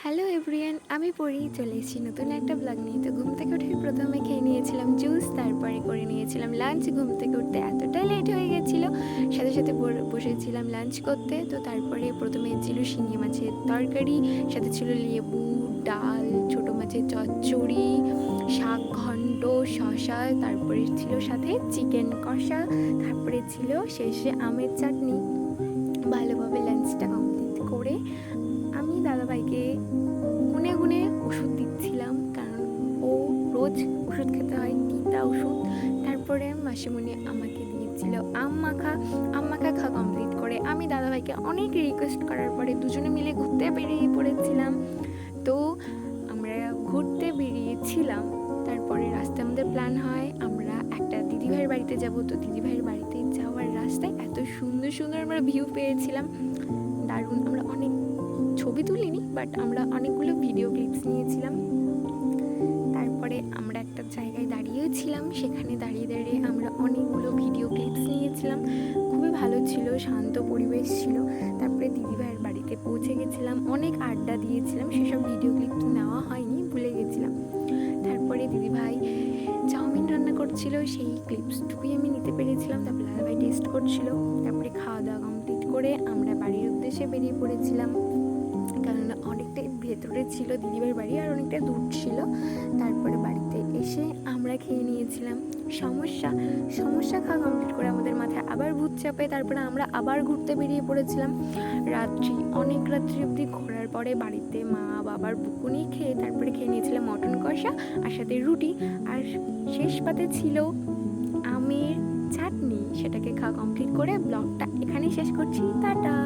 Hello everyone, আমি পড়ি চলে এসেছি নতুন একটা ব্লগ নিয়ে। তো ঘুম থেকে উঠে প্রথমে খেয়ে নিয়েছিলাম জুস, তারপরে করে নিয়েছিলাম লাঞ্চ। ঘুম থেকে উঠতে এতটাই লেট হয়ে গেছিলো, সাথে সাথে বসেছিলাম লাঞ্চ করতে। তো তারপরে প্রথমে ছিল শিঙি মাছের তরকারি, সাথে ছিল লেবু, ডাল, ছোটো মাছের চচ্চড়ি, শাক ঘন্ট, শশা, তারপরে ছিল সাথে চিকেন কষা, তারপরে ছিল শেষে আমের চাটনি। ভালোভাবে লাঞ্চটা কমপ্লিট করে আমি দাদাভাইকে গুনে গুনে ওষুধ দিচ্ছিলাম, কারণ ও রোজ ওষুধ খেতে হয়, গীতা ওষুধ। তারপরে মাসিমণি আমাকে দিয়েছিল আম মাখা। আম মাখা খাওয়া কমপ্লিট করে আমি দাদাভাইকে অনেক রিকোয়েস্ট করার পরে দুজনে মিলে ঘুরতে বেরিয়ে পড়েছিলাম। তো আমরা ঘুরতে বেরিয়েছিলাম, তারপরে রাস্তায় আমাদের প্ল্যান হয় আমরা একটা দিদিভাইয়ের বাড়িতে যাব। তো দিদিভাইয়ের বাড়িতে যাওয়ার রাস্তায় এত সুন্দর সুন্দর আমরা ভিউ পেয়েছিলাম, দারুণ। আমরা অনেক ছবি তুলিনি, বাট আমরা অনেকগুলো ভিডিও ক্লিপস নিয়েছিলাম। তারপরে আমরা একটা জায়গায় দাঁড়িয়েছিলাম, সেখানে দাঁড়িয়ে দাঁড়িয়ে আমরা অনেকগুলো ভিডিও ক্লিপস নিয়েছিলাম। খুবই ভালো ছিল, শান্ত পরিবেশ ছিল। তারপরে দিদিভাইয়ের বাড়িতে পৌঁছে গেছিলাম, অনেক আড্ডা দিয়েছিলাম, সেসব ভিডিও ক্লিপস নেওয়া হয়নি, ভুলে গেছিলাম। তারপরে দিদিভাই চাউমিন রান্না করছিল, সেই ক্লিপসটুকুই আমি নিতে পেরেছিলাম। তারপরে দাদাভাই টেস্ট করছিল। তারপরে খাওয়া দাওয়া কমপ্লিট করে আমরা বাড়ির উদ্দেশ্যে বেরিয়ে পড়েছিলাম, কারণ অনেকটাই ভেতরে ছিল দিদিভাইয়ের বাড়ি, আর অনেকটা দূর ছিল। তারপরে বাড়িতে এসে আমরা খেয়ে নিয়েছিলাম সমস্যা খাওয়া কমপ্লিট করে আমাদের মাথায় আবার ভূত চাপে। তারপরে আমরা আবার ঘুরতে বেরিয়ে পড়েছিলাম অনেক রাত্রি অবধি ঘোরার পরে বাড়িতে মা বাবার পুকুনি খেয়ে তারপরে খেয়ে নিয়েছিলাম মটন কষা আর সাথে রুটি, আর শেষ পাতে ছিল আমের চাটনি। সেটাকে খাওয়া কমপ্লিট করে ব্লগটা এখানেই শেষ করছি। টাটা।